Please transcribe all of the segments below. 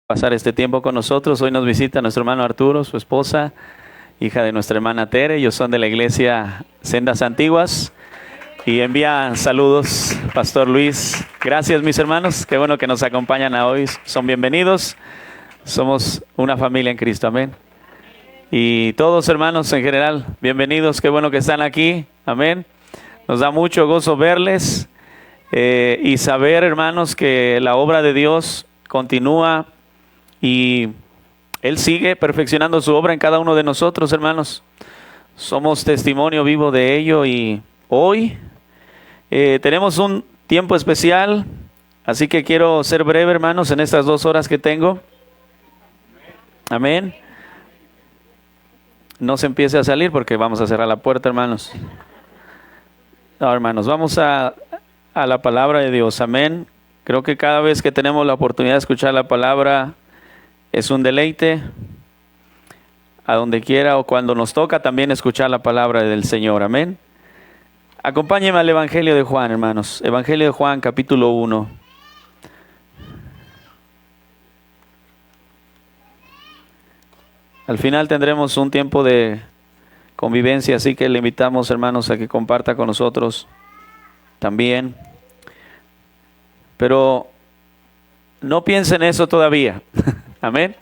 Pasar este tiempo con nosotros. Hoy nos visita nuestro hermano Arturo, su esposa, hija de nuestra hermana Tere. Ellos son de la iglesia Sendas Antiguas y envía saludos, Pastor Luis. Gracias, mis hermanos. Qué bueno que nos acompañan hoy. Son bienvenidos. Somos una familia en Cristo. Amén. Y todos, hermanos, en general, bienvenidos. Qué bueno que están aquí. Amén. Nos da mucho gozo verles y saber, hermanos, que la obra de Dios continúa. Y Él sigue perfeccionando su obra en cada uno de nosotros, hermanos. Somos testimonio vivo de ello y hoy tenemos un tiempo especial. Así que quiero ser breve, hermanos, en estas 2 horas que tengo. Amén. No se empiece a salir porque vamos a cerrar la puerta, hermanos. No, hermanos, vamos a la palabra de Dios. Amén. Creo que cada vez que tenemos la oportunidad de escuchar la palabra es un deleite, a donde quiera o cuando nos toca también escuchar la palabra del Señor. Amén. Acompáñenme al Evangelio de Juan, hermanos. Evangelio de Juan, capítulo 1. Al final tendremos un tiempo de convivencia, así que le invitamos, hermanos, a que comparta con nosotros también. Pero no piensen eso todavía. Amén.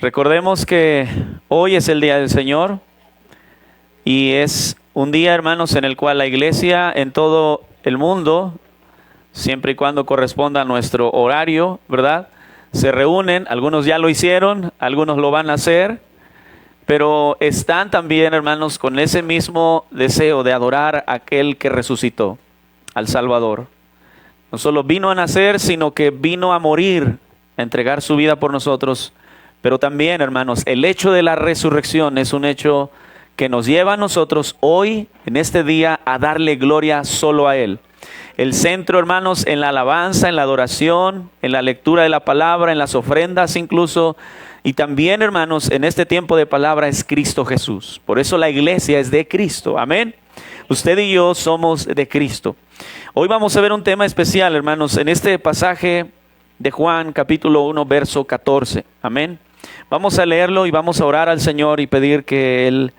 Recordemos que hoy es el día del Señor y es un día, hermanos, en el cual la iglesia en todo el mundo, siempre y cuando corresponda a nuestro horario, ¿verdad?, se reúnen. Algunos ya lo hicieron, algunos lo van a hacer, pero están también, hermanos, con ese mismo deseo de adorar a aquel que resucitó, al Salvador. No solo vino a nacer, sino que vino a morir, a entregar su vida por nosotros. Pero también, hermanos, el hecho de la resurrección es un hecho que nos lleva a nosotros hoy, en este día, a darle gloria solo a Él. El centro, hermanos, en la alabanza, en la adoración, en la lectura de la palabra, en las ofrendas incluso. Y también, hermanos, en este tiempo de palabra es Cristo Jesús. Por eso la iglesia es de Cristo. Amén. Usted y yo somos de Cristo. Hoy vamos a ver un tema especial, hermanos, en este pasaje de Juan, capítulo 1, verso 14. Amén. Vamos a leerlo y vamos a orar al Señor y pedir que Él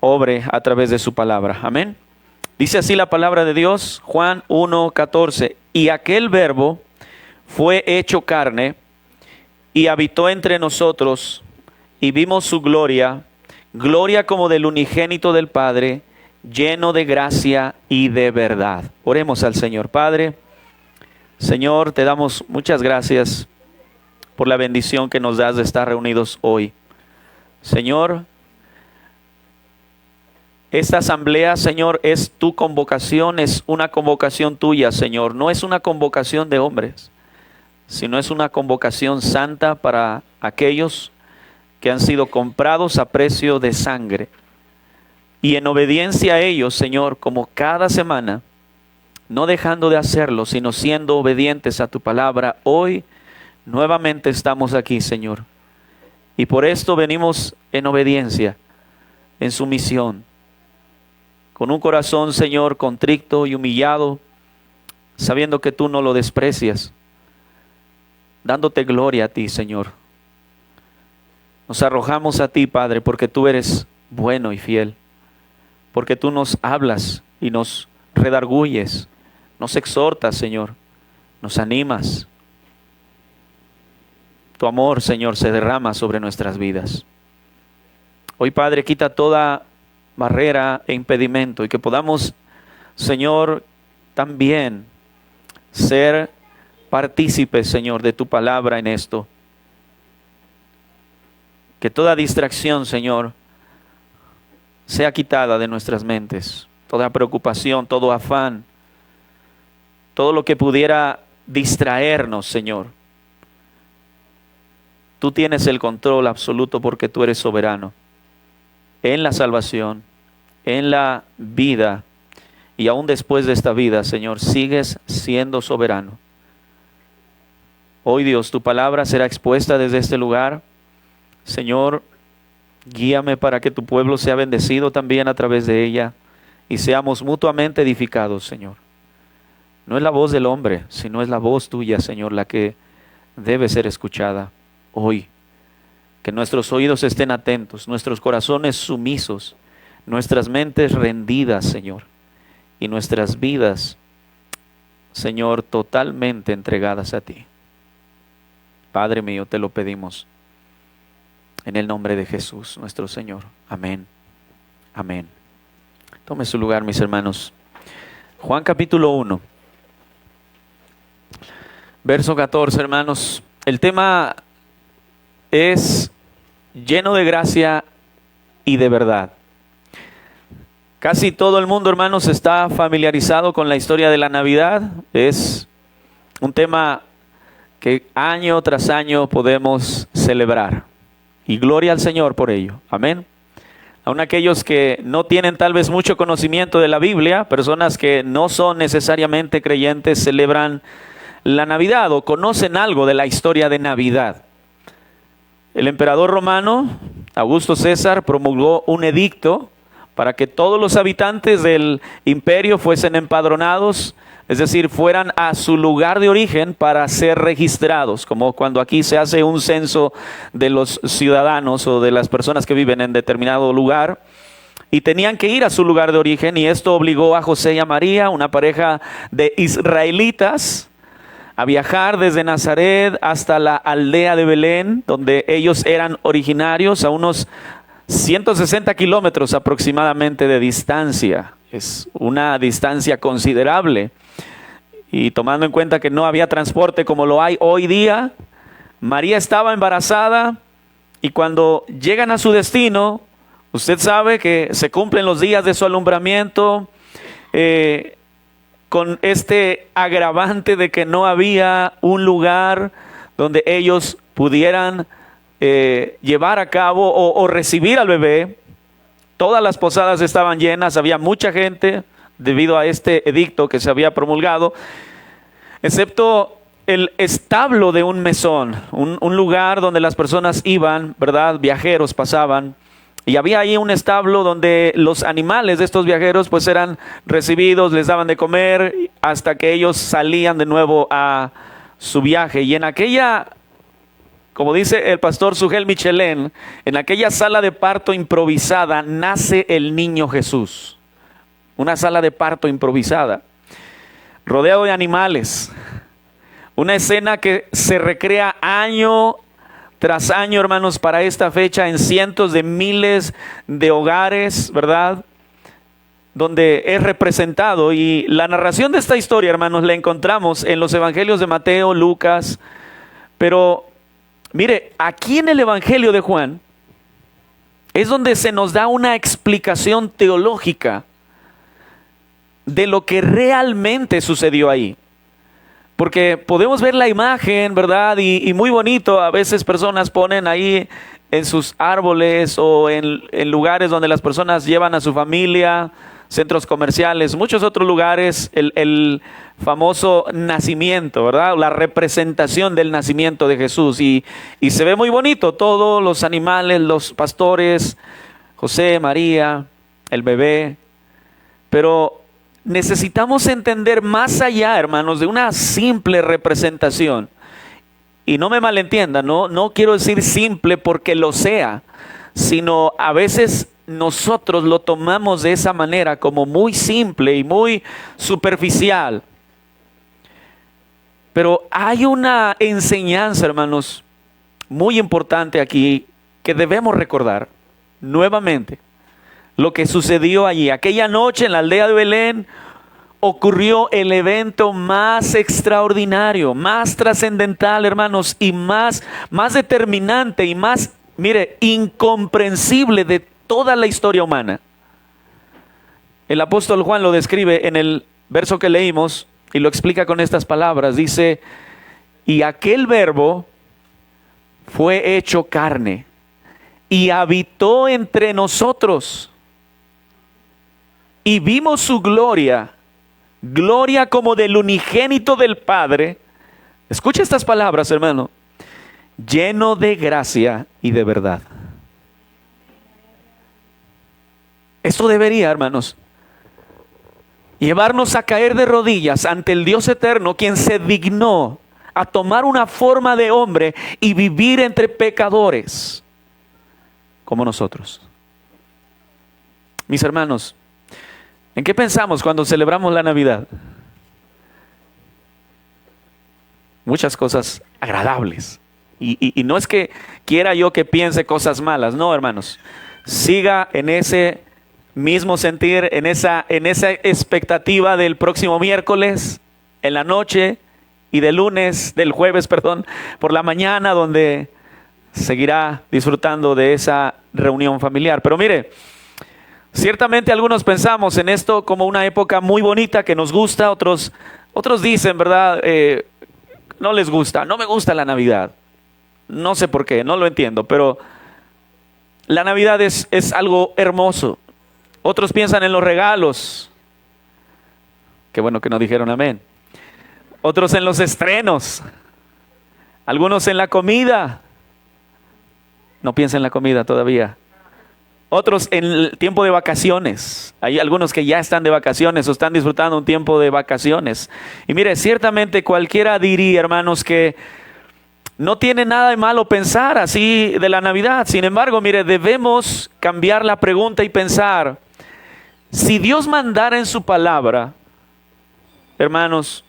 obre a través de su palabra. Amén. Dice así la palabra de Dios, Juan 1, 14. Y aquel verbo fue hecho carne y habitó entre nosotros y vimos su gloria, gloria como del unigénito del Padre, lleno de gracia y de verdad. Oremos al Señor. Padre, Señor, te damos muchas gracias por la bendición que nos das de estar reunidos hoy. Señor, esta asamblea, Señor, es tu convocación, es una convocación tuya, Señor. No es una convocación de hombres, sino es una convocación santa para aquellos que han sido comprados a precio de sangre. Y en obediencia a ellos, Señor, como cada semana, no dejando de hacerlo, sino siendo obedientes a tu palabra, hoy nuevamente estamos aquí, Señor. Y por esto venimos en obediencia, en sumisión, con un corazón, Señor, contrito y humillado, sabiendo que tú no lo desprecias, dándote gloria a ti, Señor. Nos arrojamos a ti, Padre, porque tú eres bueno y fiel. Porque tú nos hablas y nos redarguyes, nos exhortas, Señor, nos animas. Tu amor, Señor, se derrama sobre nuestras vidas. Hoy, Padre, quita toda barrera e impedimento y que podamos, Señor, también ser partícipes, Señor, de tu palabra en esto. Que toda distracción, Señor, sea quitada de nuestras mentes, toda preocupación, todo afán, todo lo que pudiera distraernos, Señor. Tú tienes el control absoluto porque tú eres soberano en la salvación, en la vida y aún después de esta vida, Señor, sigues siendo soberano. Hoy, Dios, tu palabra será expuesta desde este lugar. Señor, guíame para que tu pueblo sea bendecido también a través de ella y seamos mutuamente edificados, Señor. No es la voz del hombre, sino es la voz tuya, Señor, la que debe ser escuchada hoy. Que nuestros oídos estén atentos, nuestros corazones sumisos, nuestras mentes rendidas, Señor, y nuestras vidas, Señor, totalmente entregadas a ti. Padre mío, te lo pedimos en el nombre de Jesús, nuestro Señor. Amén. Amén. Tome su lugar, mis hermanos. Juan capítulo 1, verso 14, hermanos. El tema es lleno de gracia y de verdad. Casi todo el mundo, hermanos, está familiarizado con la historia de la Navidad. Es un tema que año tras año podemos celebrar. Y gloria al Señor por ello. Amén. Aún aquellos que no tienen tal vez mucho conocimiento de la Biblia, personas que no son necesariamente creyentes, celebran la Navidad o conocen algo de la historia de Navidad. El emperador romano, Augusto César, promulgó un edicto para que todos los habitantes del imperio fuesen empadronados, es decir, fueran a su lugar de origen para ser registrados, como cuando aquí se hace un censo de los ciudadanos o de las personas que viven en determinado lugar, y tenían que ir a su lugar de origen, y esto obligó a José y a María, una pareja de israelitas, a viajar desde Nazaret hasta la aldea de Belén, donde ellos eran originarios, a unos 160 kilómetros aproximadamente de distancia. Es una distancia considerable. Y tomando en cuenta que no había transporte como lo hay hoy día, María estaba embarazada y cuando llegan a su destino, usted sabe que se cumplen los días de su alumbramiento, con este agravante de que no había un lugar donde ellos pudieran llevar a cabo o recibir al bebé. Todas las posadas estaban llenas, había mucha gente debido a este edicto que se había promulgado, excepto el establo de un mesón, un lugar donde las personas iban, ¿verdad? Viajeros pasaban, y había ahí un establo donde los animales de estos viajeros pues eran recibidos, les daban de comer hasta que ellos salían de nuevo a su viaje. Y en aquella, como dice el pastor Sugel Michelén, en aquella sala de parto improvisada nace el niño Jesús. Una sala de parto improvisada, rodeado de animales. Una escena que se recrea año tras año, hermanos, para esta fecha en cientos de miles de hogares, ¿verdad? Donde es representado. Y la narración de esta historia, hermanos, la encontramos en los evangelios de Mateo, Lucas. Pero mire, aquí en el evangelio de Juan es donde se nos da una explicación teológica de lo que realmente sucedió ahí. Porque podemos ver la imagen, ¿verdad? Y muy bonito, a veces personas ponen ahí en sus árboles o en lugares donde las personas llevan a su familia, centros comerciales, muchos otros lugares, el famoso nacimiento, ¿verdad? La representación del nacimiento de Jesús. Y se ve muy bonito, todos los animales, los pastores, José, María, el bebé. Pero necesitamos entender más allá, hermanos, de una simple representación. Y no me malentiendan, no quiero decir simple porque lo sea, sino a veces nosotros lo tomamos de esa manera, como muy simple y muy superficial. Pero hay una enseñanza, hermanos, muy importante aquí que debemos recordar nuevamente. Lo que sucedió allí, aquella noche en la aldea de Belén, ocurrió el evento más extraordinario, más trascendental, hermanos, y más determinante y más, mire, incomprensible de toda la historia humana. El apóstol Juan lo describe en el verso que leímos y lo explica con estas palabras. Dice, y aquel verbo fue hecho carne y habitó entre nosotros. Y vimos su gloria, gloria como del unigénito del Padre. Escucha estas palabras, hermano. Lleno de gracia y de verdad. Esto debería, hermanos, llevarnos a caer de rodillas ante el Dios eterno, quien se dignó a tomar una forma de hombre y vivir entre pecadores como nosotros. Mis hermanos, ¿en qué pensamos cuando celebramos la Navidad? Muchas cosas agradables. Y no es que quiera yo que piense cosas malas, no, hermanos. Siga en ese mismo sentir, en esa expectativa del próximo miércoles, en la noche, y del jueves, por la mañana, donde seguirá disfrutando de esa reunión familiar. Pero mire, ciertamente algunos pensamos en esto como una época muy bonita que nos gusta, otros dicen, ¿verdad? No les gusta, no me gusta la Navidad. No sé por qué, no lo entiendo, pero la Navidad es algo hermoso. Otros piensan en los regalos. Qué bueno que no dijeron amén. Otros en los estrenos. Algunos en la comida. No piensen en la comida todavía. Otros en el tiempo de vacaciones. Hay algunos que ya están de vacaciones o están disfrutando un tiempo de vacaciones. Y mire, ciertamente cualquiera diría, hermanos, que no tiene nada de malo pensar así de la Navidad. Sin embargo, mire, debemos cambiar la pregunta y pensar, si Dios mandara en su palabra, hermanos,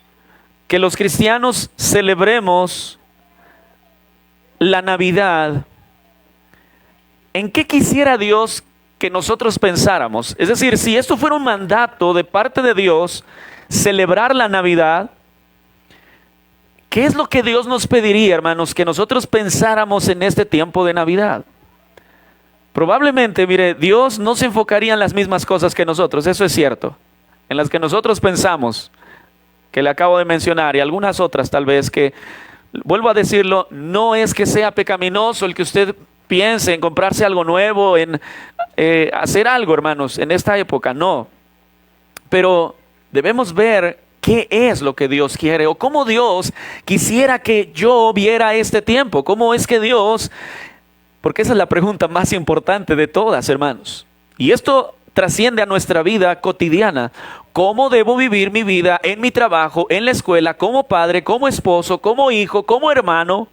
que los cristianos celebremos la Navidad, ¿en qué quisiera Dios que nosotros pensáramos? Es decir, si esto fuera un mandato de parte de Dios, celebrar la Navidad, ¿qué es lo que Dios nos pediría, hermanos, que nosotros pensáramos en este tiempo de Navidad? Probablemente, mire, Dios no se enfocaría en las mismas cosas que nosotros, eso es cierto. En las que nosotros pensamos, que le acabo de mencionar, y algunas otras tal vez que, vuelvo a decirlo, no es que sea pecaminoso el que usted piense en comprarse algo nuevo, en hacer algo, hermanos, en esta época, no. Pero debemos ver qué es lo que Dios quiere o cómo Dios quisiera que yo viera este tiempo. ¿Cómo es que Dios? Porque esa es la pregunta más importante de todas, hermanos. Y esto trasciende a nuestra vida cotidiana. ¿Cómo debo vivir mi vida en mi trabajo, en la escuela, como padre, como esposo, como hijo, como hermano?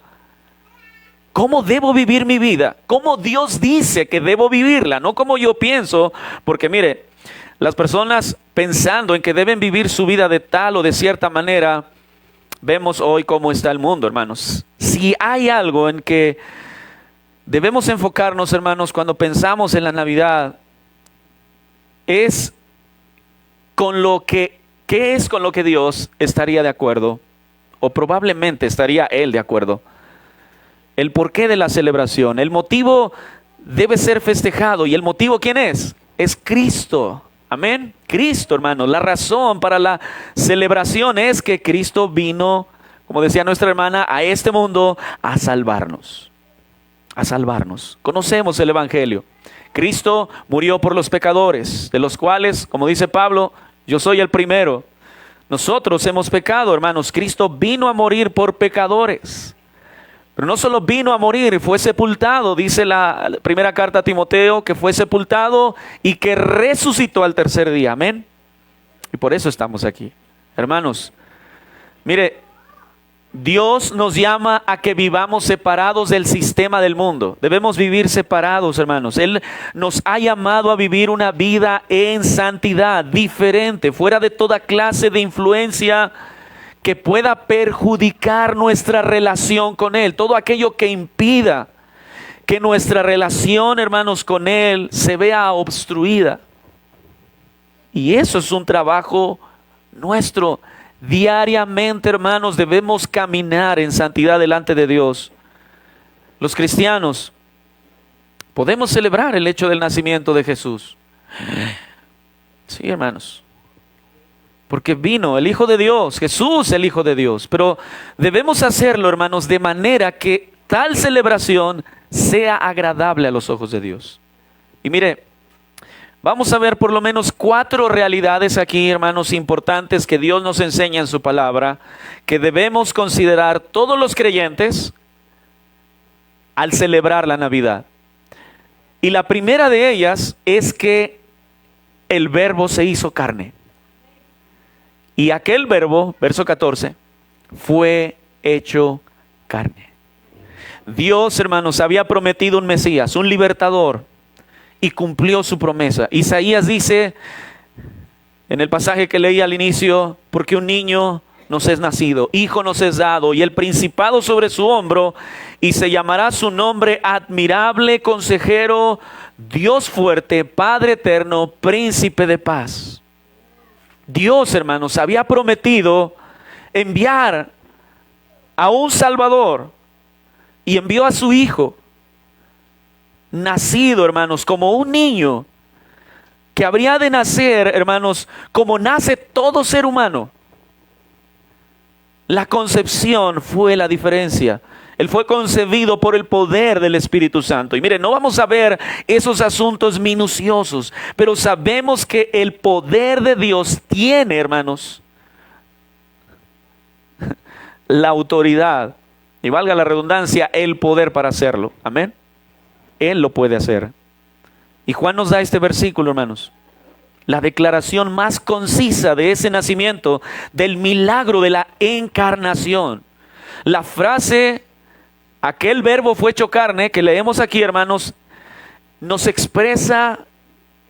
¿Cómo debo vivir mi vida? ¿Cómo Dios dice que debo vivirla? No como yo pienso, porque mire, las personas pensando en que deben vivir su vida de tal o de cierta manera, vemos hoy cómo está el mundo, hermanos. Si hay algo en que debemos enfocarnos, hermanos, cuando pensamos en la Navidad, es con lo que, ¿qué es con lo que Dios estaría de acuerdo? O probablemente estaría Él de acuerdo. El porqué de la celebración, el motivo debe ser festejado. ¿Y el motivo quién es? Es Cristo. Amén. Cristo, hermanos. La razón para la celebración es que Cristo vino, como decía nuestra hermana, a este mundo a salvarnos. A salvarnos. Conocemos el Evangelio. Cristo murió por los pecadores, de los cuales, como dice Pablo, yo soy el primero. Nosotros hemos pecado, hermanos. Cristo vino a morir por pecadores. Pero no solo vino a morir, fue sepultado, dice la primera carta a Timoteo, que fue sepultado y que resucitó al tercer día. Amén. Y por eso estamos aquí. Hermanos, mire, Dios nos llama a que vivamos separados del sistema del mundo. Debemos vivir separados, hermanos. Él nos ha llamado a vivir una vida en santidad, diferente, fuera de toda clase de influencia que pueda perjudicar nuestra relación con Él. Todo aquello que impida que nuestra relación, hermanos, con Él se vea obstruida. Y eso es un trabajo nuestro. Diariamente, hermanos, debemos caminar en santidad delante de Dios. Los cristianos podemos celebrar el hecho del nacimiento de Jesús. Sí, hermanos. Porque vino el Hijo de Dios, Jesús el Hijo de Dios. Pero debemos hacerlo, hermanos, de manera que tal celebración sea agradable a los ojos de Dios. Y mire, vamos a ver por lo menos 4 realidades aquí, hermanos, importantes que Dios nos enseña en su palabra, que debemos considerar todos los creyentes al celebrar la Navidad. Y la primera de ellas es que el Verbo se hizo carne. Y aquel Verbo, verso 14, fue hecho carne. Dios, hermanos, había prometido un Mesías, un libertador, y cumplió su promesa. Isaías dice, en el pasaje que leí al inicio, porque un niño nos es nacido, hijo nos es dado, y el principado sobre su hombro, y se llamará su nombre admirable, consejero, Dios fuerte, Padre eterno, príncipe de paz. Dios, hermanos, había prometido enviar a un Salvador, y envió a su Hijo, nacido, hermanos, como un niño, que habría de nacer, hermanos, como nace todo ser humano. La concepción fue la diferencia. Él fue concebido por el poder del Espíritu Santo. Y miren, no vamos a ver esos asuntos minuciosos, pero sabemos que el poder de Dios tiene, hermanos, la autoridad, y valga la redundancia, el poder para hacerlo. Amén. Él lo puede hacer. Y Juan nos da este versículo, hermanos, la declaración más concisa de ese nacimiento, del milagro de la encarnación. La frase, aquel verbo fue hecho carne, que leemos aquí, hermanos, nos expresa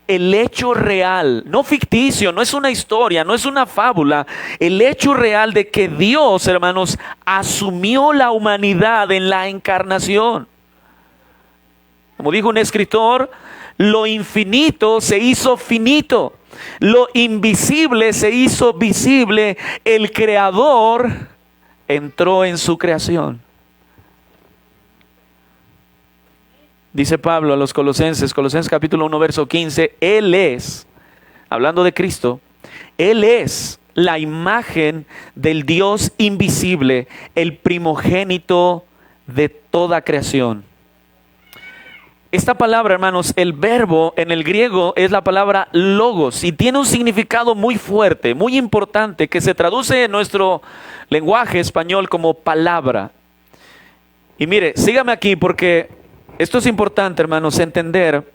el hecho real, no ficticio, no es una historia, no es una fábula, el hecho real de que Dios, hermanos, asumió la humanidad en la encarnación. Como dijo un escritor, lo infinito se hizo finito, lo invisible se hizo visible, el Creador entró en su creación. Dice Pablo a los Colosenses capítulo 1, verso 15, Él es, hablando de Cristo, Él es la imagen del Dios invisible, el primogénito de toda creación. Esta palabra, hermanos, el verbo en el griego es la palabra logos y tiene un significado muy fuerte, muy importante, que se traduce en nuestro lenguaje español como palabra. Y mire, sígame aquí porque esto es importante, hermanos, entender.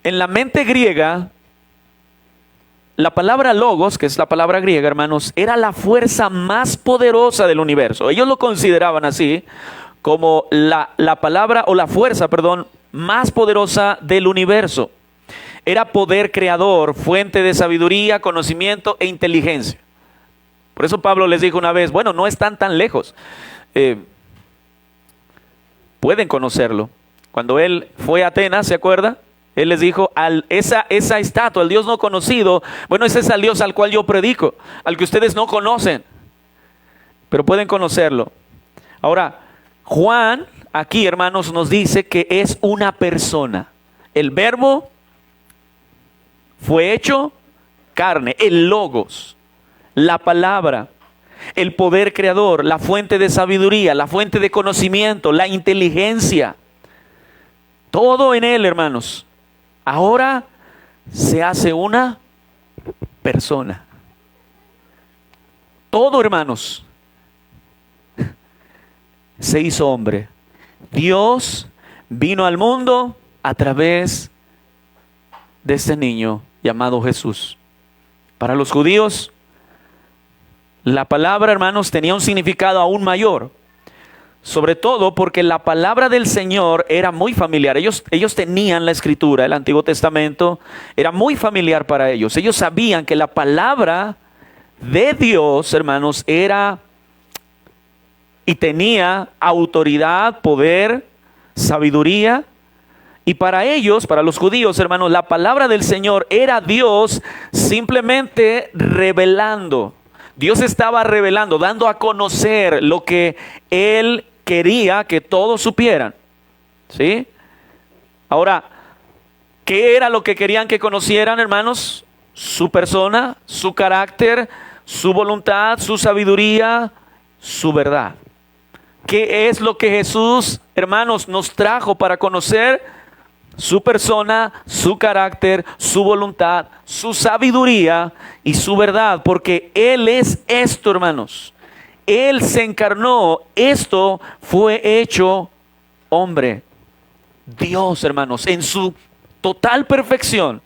En la mente griega, la palabra logos, que es la palabra griega, hermanos, era la fuerza más poderosa del universo. Ellos lo consideraban así, como la palabra o la fuerza, perdón, más poderosa del universo. Era poder creador, fuente de sabiduría, conocimiento e inteligencia. Por eso Pablo les dijo una vez, bueno, no están tan lejos. Pueden conocerlo. Cuando él fue a Atenas, ¿se acuerda? Él les dijo, esa estatua, el Dios no conocido, bueno, ese es el Dios al cual yo predico, al que ustedes no conocen, pero pueden conocerlo. Ahora, Juan, aquí, hermanos, nos dice que es una persona. El verbo fue hecho carne, el logos, la palabra, el poder creador, la fuente de sabiduría, la fuente de conocimiento, la inteligencia. Todo en él, hermanos. Ahora se hace una persona. Todo, hermanos, se hizo hombre. Dios vino al mundo a través de este niño llamado Jesús. Para los judíos, la palabra, hermanos, tenía un significado aún mayor. Sobre todo porque la palabra del Señor era muy familiar. Ellos tenían la Escritura, el Antiguo Testamento, era muy familiar para ellos. Ellos sabían que la palabra de Dios, hermanos, era y tenía autoridad, poder, sabiduría. Y para ellos, para los judíos, hermanos, la palabra del Señor era Dios simplemente revelando. Dios estaba revelando, dando a conocer lo que Él quería que todos supieran. ¿Sí? Ahora, ¿qué era lo que querían que conocieran, hermanos? Su persona, su carácter, su voluntad, su sabiduría, su verdad. ¿Qué es lo que Jesús, hermanos, nos trajo para conocer? Su persona, su carácter, su voluntad, su sabiduría y su verdad, porque Él es esto, hermanos. Él se encarnó, esto fue hecho hombre. Dios, hermanos, en su total perfección.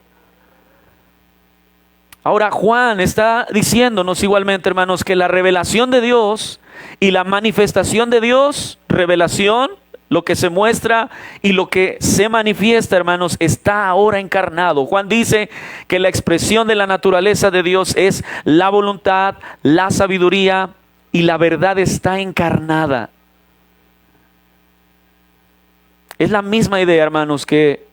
Ahora Juan está diciéndonos igualmente, hermanos, que la revelación de Dios y la manifestación de Dios, revelación, lo que se muestra y lo que se manifiesta, hermanos, está ahora encarnado. Juan dice que la expresión de la naturaleza de Dios es la voluntad, la sabiduría y la verdad está encarnada. Es la misma idea, hermanos, que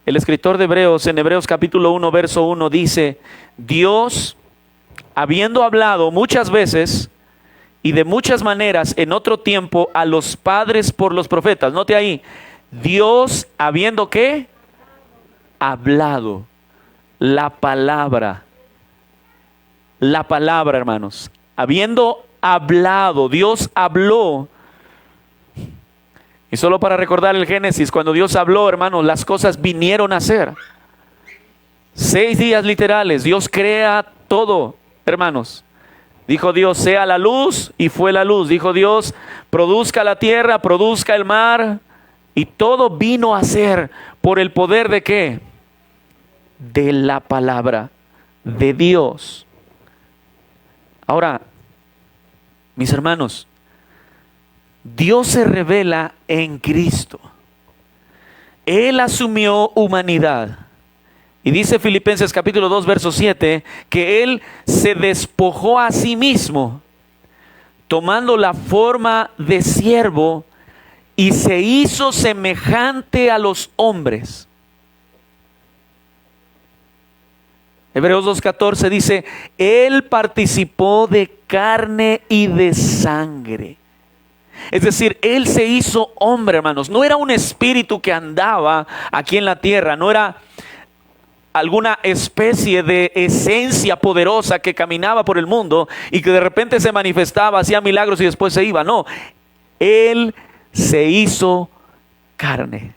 el escritor de Hebreos, en Hebreos capítulo 1, verso 1, dice: Dios, habiendo hablado muchas veces y de muchas maneras en otro tiempo a los padres por los profetas. Note ahí, Dios habiendo ¿qué? Hablado. La palabra, hermanos. Habiendo hablado, Dios habló. Y solo para recordar el Génesis, cuando Dios habló, hermanos, las cosas vinieron a ser. 6 días literales, Dios crea todo, hermanos. Dijo Dios, sea la luz, y fue la luz. Dijo Dios, produzca la tierra, produzca el mar, y todo vino a ser por el poder ¿de qué? De la palabra de Dios. Ahora, mis hermanos, Dios se revela en Cristo. Él asumió humanidad. Y dice Filipenses capítulo 2, verso 7, que Él se despojó a sí mismo, tomando la forma de siervo, y se hizo semejante a los hombres. Hebreos 2:14 dice, Él participó de carne y de sangre. Es decir, Él se hizo hombre, hermanos. No era un espíritu que andaba aquí en la tierra, no era alguna especie de esencia poderosa que caminaba por el mundo y que de repente se manifestaba, hacía milagros y después se iba. No, Él se hizo carne.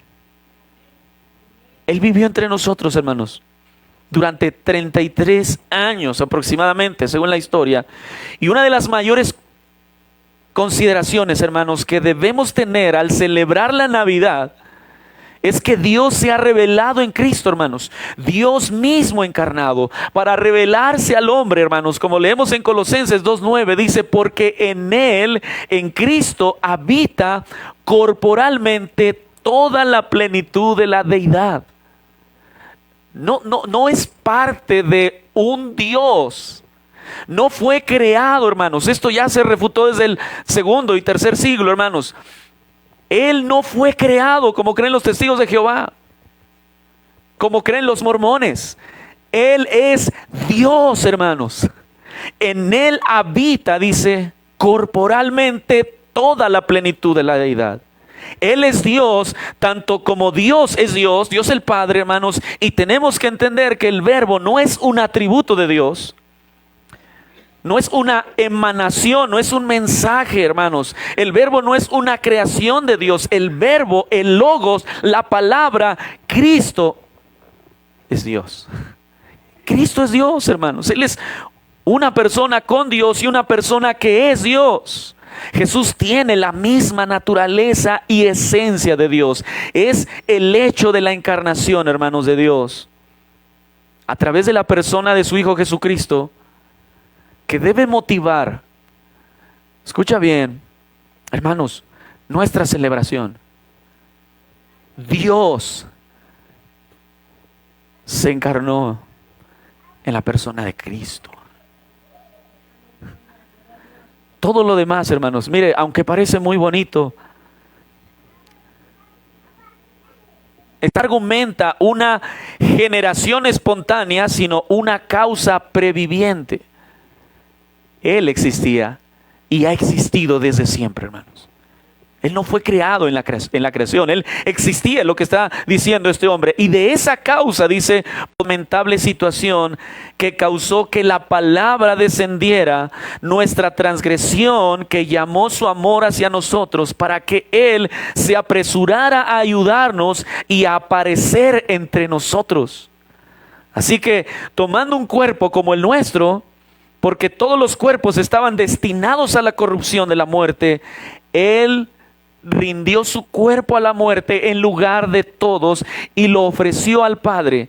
Él vivió entre nosotros, hermanos, durante 33 años aproximadamente, según la historia. Y una de las mayores consideraciones, hermanos, que debemos tener al celebrar la Navidad es que Dios se ha revelado en Cristo, hermanos. Dios mismo encarnado para revelarse al hombre, hermanos. Como leemos en Colosenses 2:9, dice, porque en Él, en Cristo, habita corporalmente toda la plenitud de la deidad. No es parte de un Dios. No fue creado, hermanos. Esto ya se refutó desde el 2 y 3 siglo, hermanos. Él no fue creado como creen los testigos de Jehová, como creen los mormones. Él es Dios, hermanos. En Él habita, dice, corporalmente toda la plenitud de la deidad. Él es Dios, tanto como Dios es Dios, Dios el Padre, hermanos. Y tenemos que entender que el verbo no es un atributo de Dios. No es una emanación, no es un mensaje, hermanos. El verbo no es una creación de Dios. El verbo, el logos, la palabra, Cristo es Dios. Cristo es Dios, hermanos. Él es una persona con Dios y una persona que es Dios. Jesús tiene la misma naturaleza y esencia de Dios. Es el hecho de la encarnación, hermanos, de Dios, a través de la persona de su Hijo Jesucristo, que debe motivar, escucha bien, hermanos, nuestra celebración. Dios se encarnó en la persona de Cristo. Todo lo demás, hermanos, mire, aunque parece muy bonito, esta argumenta una generación espontánea, sino una causa previviente. Él existía y ha existido desde siempre, hermanos. Él no fue creado en la creación. Él existía, lo que está diciendo este hombre. Y de esa causa, dice, lamentable situación que causó que la palabra descendiera, nuestra transgresión que llamó su amor hacia nosotros, para que Él se apresurara a ayudarnos y a aparecer entre nosotros. Así que, tomando un cuerpo como el nuestro, porque todos los cuerpos estaban destinados a la corrupción de la muerte, Él rindió su cuerpo a la muerte en lugar de todos y lo ofreció al Padre.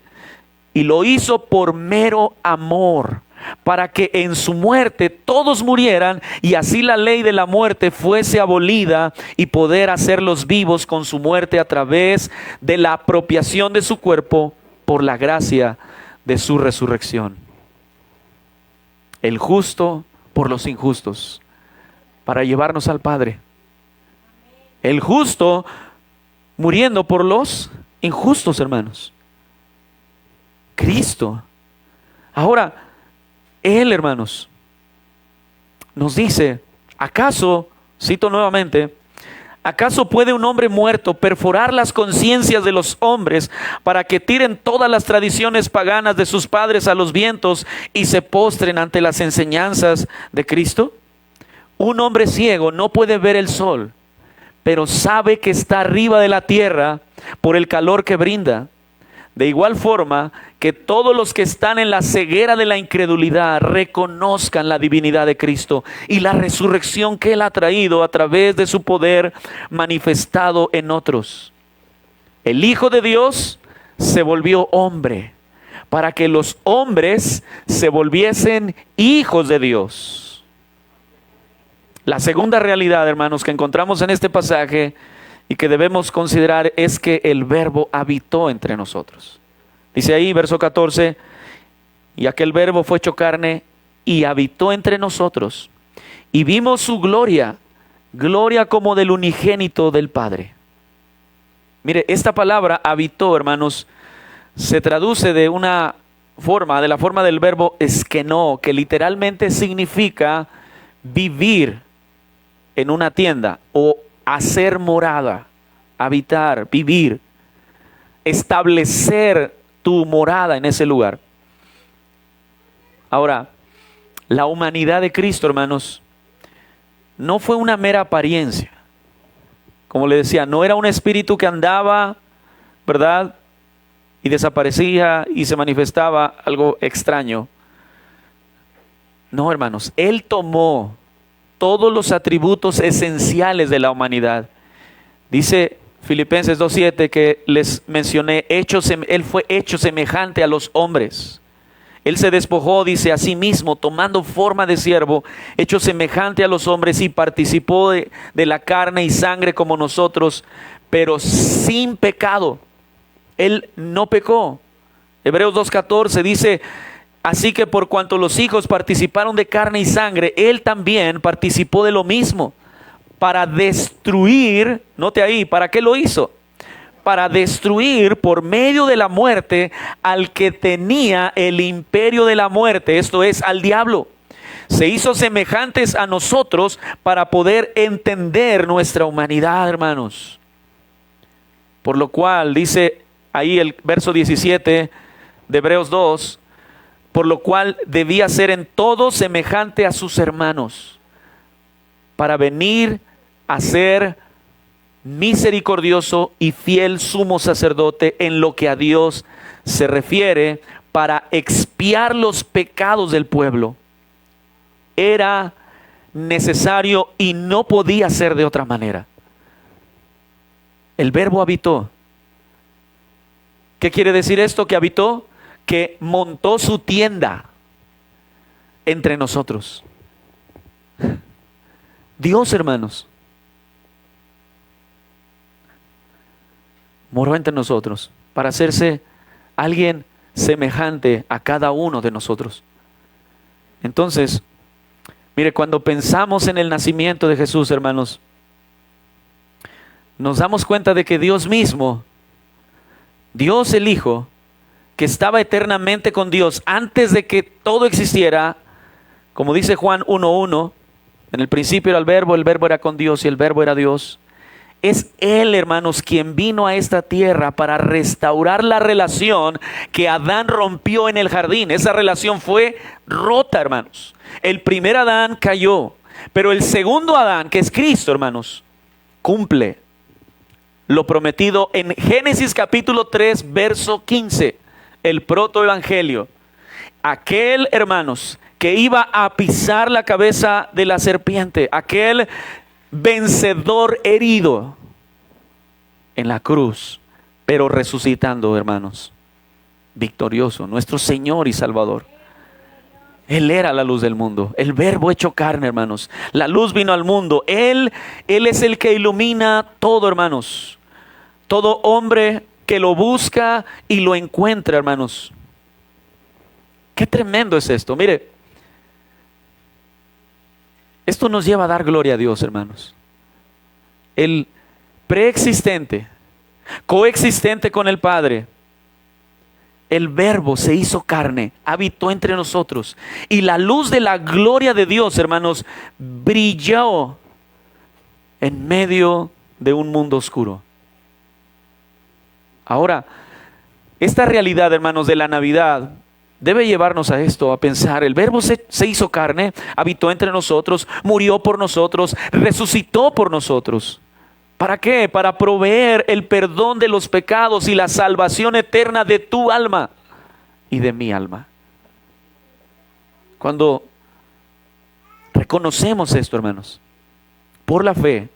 y lo hizo por mero amor, para que en su muerte todos murieran y así la ley de la muerte fuese abolida y poder hacerlos vivos con su muerte a través de la apropiación de su cuerpo por la gracia de su resurrección. El justo por los injustos, para llevarnos al Padre. El justo muriendo por los injustos, hermanos. Cristo. Ahora, Él, hermanos, nos dice, ¿acaso, cito nuevamente, acaso puede un hombre muerto perforar las conciencias de los hombres para que tiren todas las tradiciones paganas de sus padres a los vientos y se postren ante las enseñanzas de Cristo? Un hombre ciego no puede ver el sol, pero sabe que está arriba de la tierra por el calor que brinda. De igual forma que todos los que están en la ceguera de la incredulidad reconozcan la divinidad de Cristo y la resurrección que Él ha traído a través de su poder manifestado en otros. El Hijo de Dios se volvió hombre para que los hombres se volviesen hijos de Dios. La segunda realidad, hermanos, que encontramos en este pasaje y que debemos considerar es que el Verbo habitó entre nosotros. Dice ahí, verso 14, y aquel Verbo fue hecho carne y habitó entre nosotros. Y vimos su gloria, gloria como del unigénito del Padre. Mire, esta palabra habitó, hermanos, se traduce de la forma del verbo eskenó, que literalmente significa vivir en una tienda o hacer morada, habitar, vivir, establecer tu morada en ese lugar. Ahora, la humanidad de Cristo, hermanos, no fue una mera apariencia. Como le decía, no era un espíritu que andaba, ¿verdad?, y desaparecía y se manifestaba algo extraño. No, hermanos, Él tomó todos los atributos esenciales de la humanidad. Dice Filipenses 2:7 que les mencioné, Él fue hecho semejante a los hombres. Él se despojó, dice, a sí mismo, tomando forma de siervo, hecho semejante a los hombres, y participó de la carne y sangre como nosotros, pero sin pecado. Él no pecó. Hebreos 2:14 dice, así que por cuanto los hijos participaron de carne y sangre, Él también participó de lo mismo, para destruir, note ahí, ¿para qué lo hizo? Para destruir por medio de la muerte al que tenía el imperio de la muerte, esto es, al diablo. Se hizo semejantes a nosotros para poder entender nuestra humanidad, hermanos. Por lo cual, dice ahí el verso 17 de Hebreos 2, por lo cual debía ser en todo semejante a sus hermanos, para venir a ser misericordioso y fiel sumo sacerdote en lo que a Dios se refiere, para expiar los pecados del pueblo. Era necesario y no podía ser de otra manera. El Verbo habitó. ¿Qué quiere decir esto? Que habitó, que montó su tienda entre nosotros. Dios, hermanos, moró entre nosotros para hacerse alguien semejante a cada uno de nosotros. Entonces, mire, cuando pensamos en el nacimiento de Jesús, hermanos, nos damos cuenta de que Dios mismo, Dios el Hijo, que estaba eternamente con Dios antes de que todo existiera, como dice Juan 1:1, en el principio era el Verbo era con Dios y el Verbo era Dios. Es Él, hermanos, quien vino a esta tierra para restaurar la relación que Adán rompió en el jardín. Esa relación fue rota, hermanos. El primer Adán cayó, pero el segundo Adán, que es Cristo, hermanos, cumple lo prometido en Génesis capítulo 3, verso 15, el protoevangelio. Aquel, hermanos, que iba a pisar la cabeza de la serpiente, aquel vencedor herido en la cruz, pero resucitando, hermanos. victorioso, nuestro Señor y Salvador. Él era la luz del mundo, el Verbo hecho carne, hermanos. La luz vino al mundo. Él es el que ilumina todo, hermanos. Todo hombre que lo busca y lo encuentra, hermanos. Qué tremendo es esto. Mire, esto nos lleva a dar gloria a Dios, hermanos. El preexistente, coexistente con el Padre, el Verbo se hizo carne, habitó entre nosotros. Y la luz de la gloria de Dios, hermanos, brilló en medio de un mundo oscuro. Ahora, esta realidad, hermanos, de la Navidad debe llevarnos a esto, a pensar. El Verbo se hizo carne, habitó entre nosotros, murió por nosotros, resucitó por nosotros. ¿Para qué? Para proveer el perdón de los pecados y la salvación eterna de tu alma y de mi alma. Cuando reconocemos esto, hermanos, por la fe,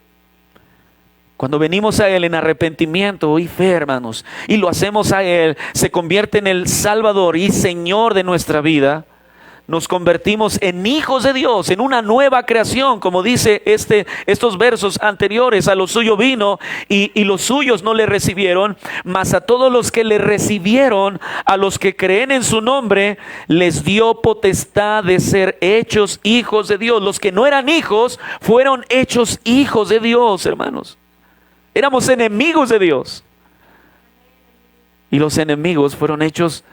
cuando venimos a Él en arrepentimiento y fe, hermanos, y lo hacemos a Él, se convierte en el Salvador y Señor de nuestra vida. Nos convertimos en hijos de Dios, en una nueva creación, como dice estos versos anteriores. A lo suyo vino y los suyos no le recibieron, mas a todos los que le recibieron, a los que creen en su nombre, les dio potestad de ser hechos hijos de Dios. Los que no eran hijos fueron hechos hijos de Dios, hermanos. Éramos enemigos de Dios y los enemigos fueron hechos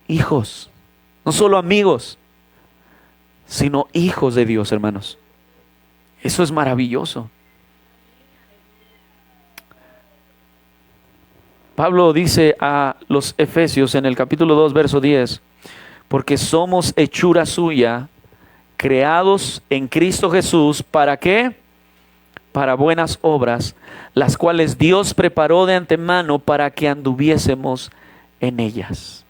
hijos. No solo amigos, sino hijos de Dios, hermanos. Eso es maravilloso. Pablo dice a los Efesios en el capítulo 2, verso 10, porque somos hechura suya, creados en Cristo Jesús, ¿para qué? Para buenas obras, las cuales Dios preparó de antemano para que anduviésemos en ellas.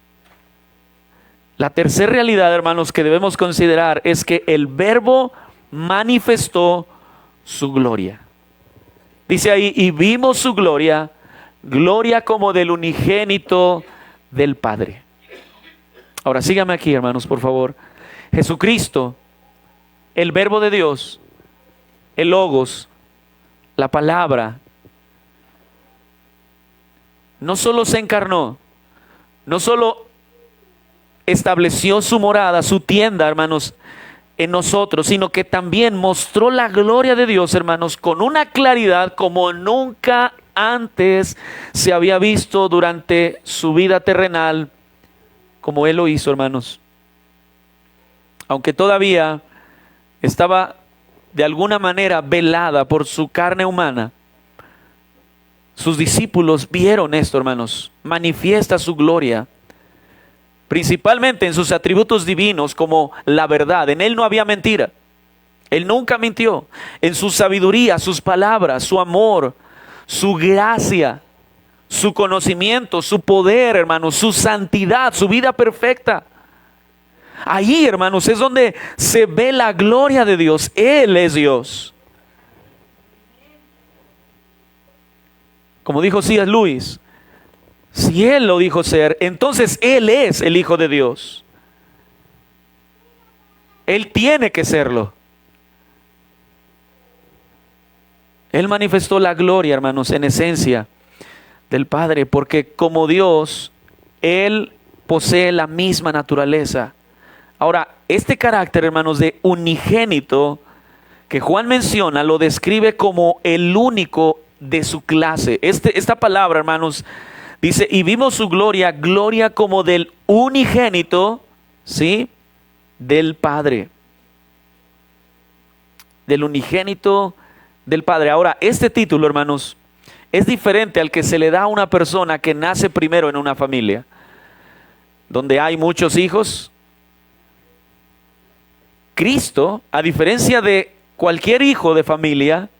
La tercera realidad, hermanos, que debemos considerar es que el Verbo manifestó su gloria. Dice ahí, y vimos su gloria, gloria como del unigénito del Padre. Ahora sígame aquí, hermanos, por favor. Jesucristo, el Verbo de Dios, el Logos, la palabra, no solo se encarnó, no solo estableció su morada, su tienda, hermanos, en nosotros, sino que también mostró la gloria de Dios, hermanos, con una claridad como nunca antes se había visto durante su vida terrenal, como Él lo hizo, hermanos. Aunque todavía estaba de alguna manera velada por su carne humana, sus discípulos vieron esto, hermanos. Manifiesta su gloria, principalmente en sus atributos divinos, como la verdad. En Él no había mentira. Él nunca mintió. En su sabiduría, sus palabras, su amor, su gracia, su conocimiento, su poder, hermanos, su santidad, su vida perfecta. Ahí, hermanos, es donde se ve la gloria de Dios. Él es Dios. Como dijo C.S. Lewis, si Él lo dijo ser, entonces Él es el Hijo de Dios. Él tiene que serlo. Él manifestó la gloria, hermanos, en esencia del Padre, porque como Dios, Él posee la misma naturaleza. Ahora, este carácter, hermanos, de unigénito que Juan menciona, lo describe como el único de su clase. Esta palabra, hermanos, dice, y vimos su gloria, gloria como del unigénito, ¿sí? Del Padre. Del unigénito del Padre. Ahora, este título, hermanos, es diferente al que se le da a una persona que nace primero en una familia, donde hay muchos hijos. Cristo, a diferencia de cualquier hijo de familia,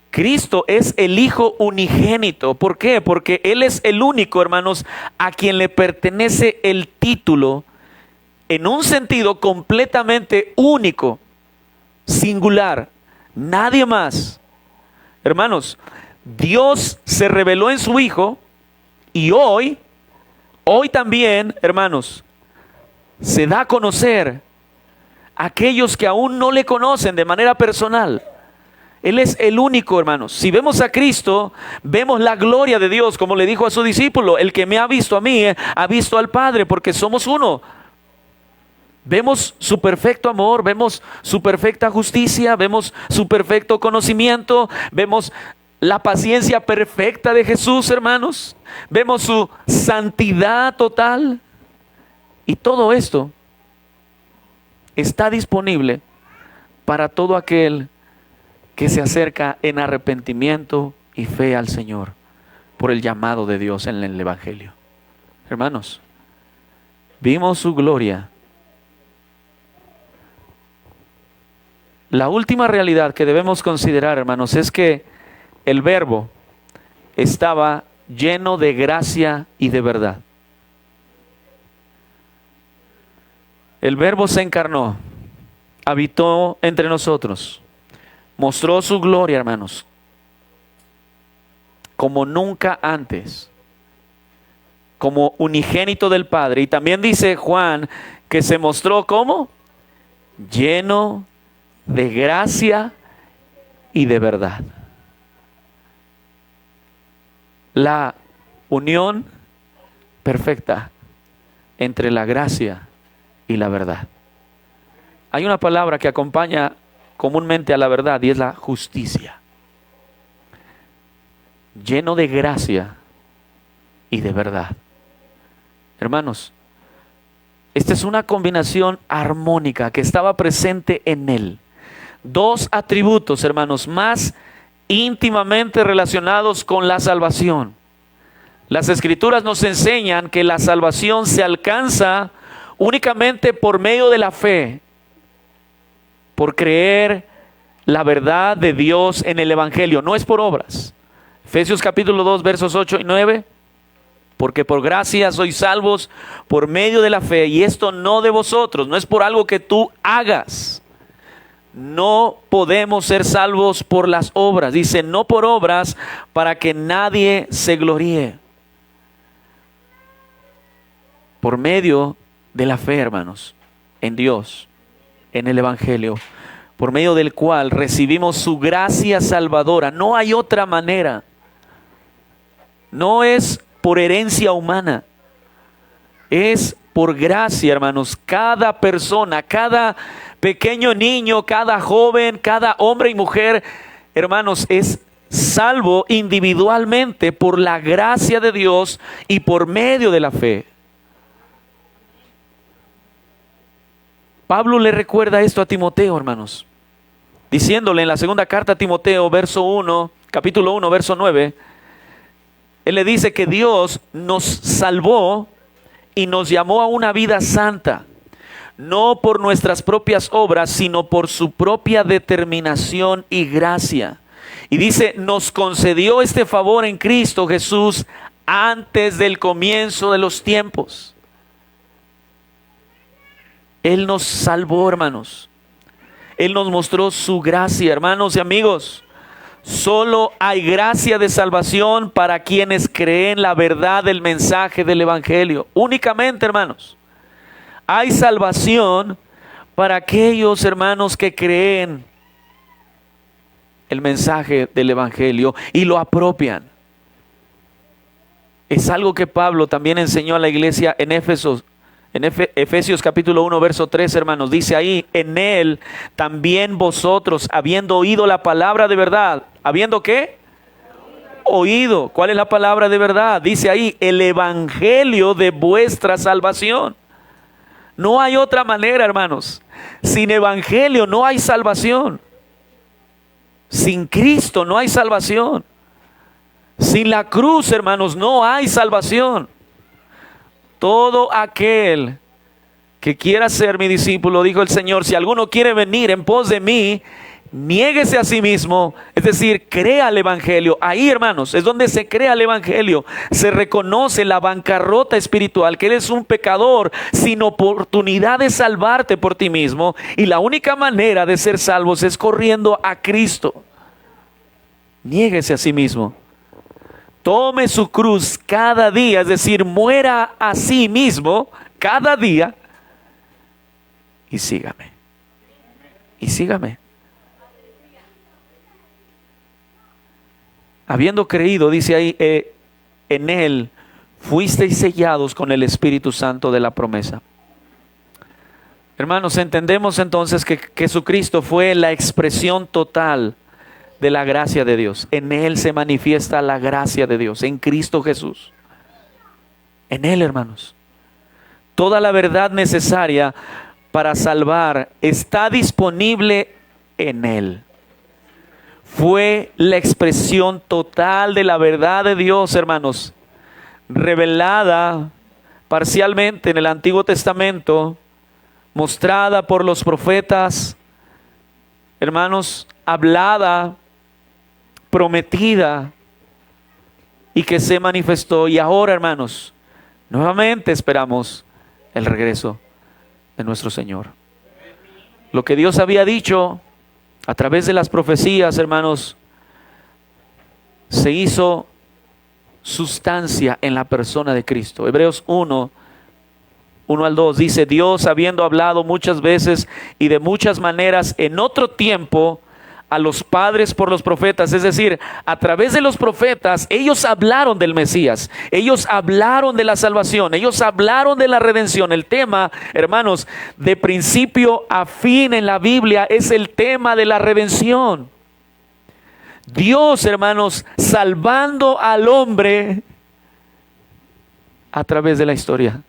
Cristo es el Hijo unigénito. ¿Por qué? Porque Él es el único, hermanos, a quien le pertenece el título en un sentido completamente único, singular. Nadie más. Hermanos, Dios se reveló en su Hijo y hoy Hoy también, hermanos, se da a conocer a aquellos que aún no le conocen de manera personal. Él es el único, hermanos. Si vemos a Cristo, vemos la gloria de Dios, como le dijo a su discípulo: el que me ha visto a mí, ha visto al Padre, porque somos uno. Vemos su perfecto amor, vemos su perfecta justicia, vemos su perfecto conocimiento, vemos la paciencia perfecta de Jesús, hermanos. Vemos su santidad total. Y todo esto está disponible para todo aquel que se acerca en arrepentimiento y fe al Señor por el llamado de Dios en el Evangelio. Hermanos, vimos su gloria. La última realidad que debemos considerar, hermanos, es que el Verbo estaba lleno de gracia y de verdad. El Verbo se encarnó, habitó entre nosotros, mostró su gloria, hermanos, como nunca antes, como unigénito del Padre. Y también dice Juan que se mostró como lleno de gracia y de verdad. La unión perfecta entre la gracia y la verdad. Hay una palabra que acompaña comúnmente a la verdad y es la justicia. Lleno de gracia y de verdad. Hermanos, esta es una combinación armónica que estaba presente en él. Dos atributos, hermanos, más íntimamente relacionados con la salvación. Las Escrituras nos enseñan que la salvación se alcanza únicamente por medio de la fe, por creer la verdad de Dios en el Evangelio, no es por obras. Efesios capítulo 2, versos 8 y 9. Porque por gracia sois salvos por medio de la fe, y esto no de vosotros, no es por algo que tú hagas. No podemos ser salvos por las obras. Dice, no por obras, para que nadie se gloríe. Por medio de la fe, hermanos, en Dios, en el Evangelio, por medio del cual recibimos su gracia salvadora. No hay otra manera. No es por herencia humana, es por gracia, hermanos. Cada persona, cada pequeño niño, cada joven, cada hombre y mujer, hermanos, es salvo individualmente por la gracia de Dios y por medio de la fe. Pablo le recuerda esto a Timoteo, hermanos, diciéndole en la segunda carta a Timoteo, capítulo 1, verso 9, él le dice que Dios nos salvó y nos llamó a una vida santa, no por nuestras propias obras, sino por su propia determinación y gracia. Y dice, nos concedió este favor en Cristo Jesús antes del comienzo de los tiempos. Él nos salvó, hermanos. Él nos mostró su gracia, hermanos y amigos. Solo hay gracia de salvación para quienes creen la verdad del mensaje del Evangelio. Únicamente, hermanos. Hay salvación para aquellos, hermanos, que creen el mensaje del Evangelio y lo apropian. Es algo que Pablo también enseñó a la iglesia en Éfeso. En Efesios capítulo 1, verso 3, hermanos, dice ahí, en él también vosotros, habiendo oído la palabra de verdad, ¿habiendo qué? Oído. ¿Cuál es la palabra de verdad? Dice ahí, el evangelio de vuestra salvación. No hay otra manera, hermanos. Sin evangelio no hay salvación. Sin Cristo no hay salvación. Sin la cruz, hermanos, no hay salvación. Todo aquel que quiera ser mi discípulo, dijo el Señor, si alguno quiere venir en pos de mí, niéguese a sí mismo, es decir, crea el evangelio. Ahí, hermanos, es donde se crea el evangelio. Se reconoce la bancarrota espiritual, que eres un pecador sin oportunidad de salvarte por ti mismo, y la única manera de ser salvos es corriendo a Cristo. Niéguese a sí mismo. tome su cruz cada día, es decir, muera a sí mismo cada día y sígame. Y sígame. Habiendo creído, dice ahí, en Él fuisteis sellados con el Espíritu Santo de la promesa. Hermanos, entendemos entonces que Jesucristo fue la expresión total de la gracia de Dios. En Él se manifiesta la gracia de Dios, en Cristo Jesús. En Él, hermanos. Toda la verdad necesaria para salvar está disponible en Él. Fue la expresión total de la verdad de Dios, hermanos, revelada parcialmente en el Antiguo Testamento, mostrada por los profetas, hermanos, hablada, prometida, y que se manifestó. Y ahora, hermanos, nuevamente esperamos el regreso de nuestro Señor. Lo que Dios había dicho a través de las profecías, hermanos, se hizo sustancia en la persona de Cristo. Hebreos 1 al 2 dice: Dios, habiendo hablado muchas veces y de muchas maneras en otro tiempo a los padres por los profetas, es decir, a través de los profetas, ellos hablaron del Mesías, ellos hablaron de la salvación, ellos hablaron de la redención. El tema, hermanos, de principio a fin en la Biblia es el tema de la redención. Dios, hermanos, salvando al hombre a través de la historia.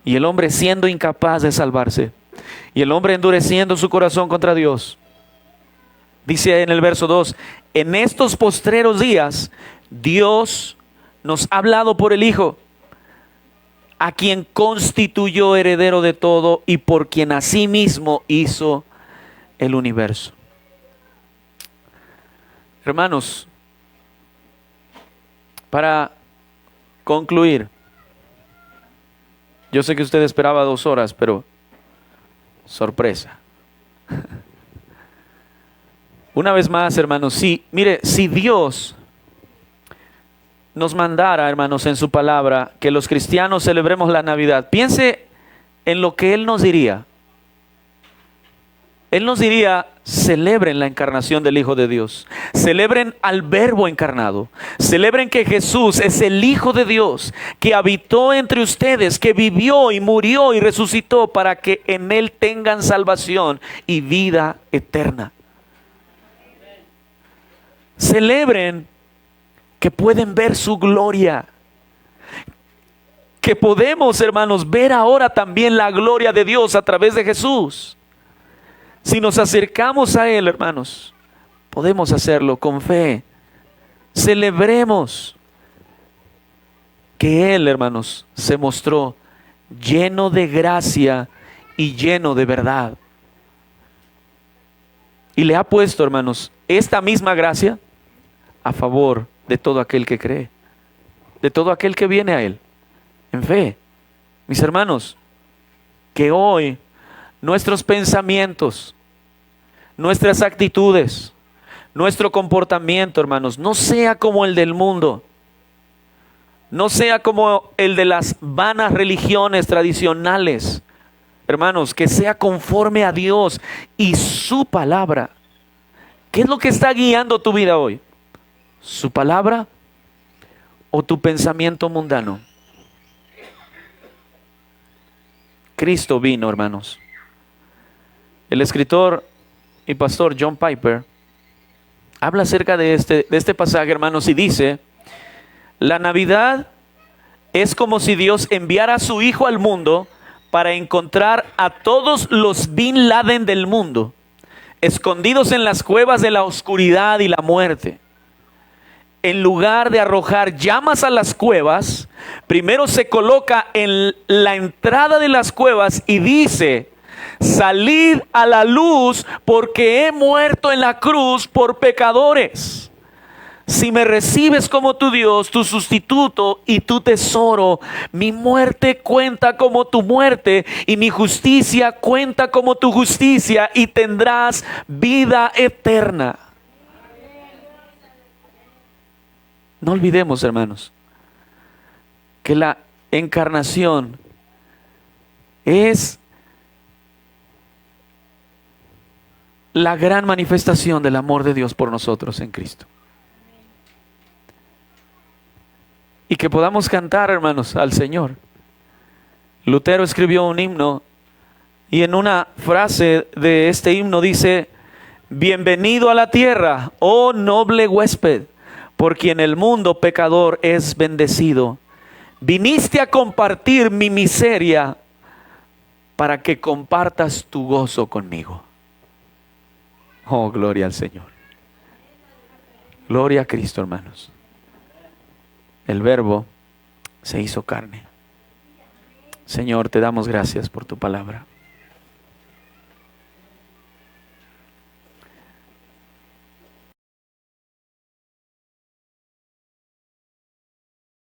Y el hombre siendo incapaz de salvarse. Y el hombre endureciendo su corazón contra Dios. Dice en el verso 2: en estos postreros días, Dios nos ha hablado por el Hijo, a quien constituyó heredero de todo y por quien asimismo hizo el universo. Hermanos, para concluir, yo sé que usted esperaba 2 horas, pero sorpresa. Una vez más, hermanos, mire, si Dios nos mandara, hermanos, en su palabra, que los cristianos celebremos la Navidad, piense en lo que Él nos diría. Él nos diría: celebren la encarnación del Hijo de Dios, celebren al Verbo encarnado, celebren que Jesús es el Hijo de Dios, que habitó entre ustedes, que vivió y murió y resucitó para que en Él tengan salvación y vida eterna. Celebren que pueden ver su gloria, que podemos, hermanos, ver ahora también la gloria de Dios a través de Jesús. Si nos acercamos a Él, hermanos, podemos hacerlo con fe. Celebremos que Él, hermanos, se mostró lleno de gracia y lleno de verdad. Y le ha puesto, hermanos, esta misma gracia a favor de todo aquel que cree, de todo aquel que viene a Él en fe. Mis hermanos, que hoy nuestros pensamientos, nuestras actitudes, nuestro comportamiento, hermanos, no sea como el del mundo, no sea como el de las vanas religiones tradicionales, hermanos, que sea conforme a Dios y su palabra. ¿Qué es lo que está guiando tu vida hoy? ¿Su palabra o tu pensamiento mundano? Cristo vino, hermanos. El escritor y pastor John Piper habla acerca de este pasaje, hermanos, y dice: la Navidad es como si Dios enviara a su Hijo al mundo para encontrar a todos los Bin Laden del mundo, escondidos en las cuevas de la oscuridad y la muerte. En lugar de arrojar llamas a las cuevas, primero se coloca en la entrada de las cuevas y dice: salid a la luz, porque he muerto en la cruz por pecadores. Si me recibes como tu Dios, tu sustituto y tu tesoro, mi muerte cuenta como tu muerte y mi justicia cuenta como tu justicia, y tendrás vida eterna. No olvidemos, hermanos, que la encarnación es la gran manifestación del amor de Dios por nosotros en Cristo. Y que podamos cantar, hermanos, al Señor. Lutero escribió un himno y en una frase de este himno dice: bienvenido a la tierra, oh noble huésped, por quien el mundo pecador es bendecido. Viniste a compartir mi miseria para que compartas tu gozo conmigo. Oh, gloria al Señor. Gloria a Cristo, hermanos. El Verbo se hizo carne. Señor, te damos gracias por tu palabra.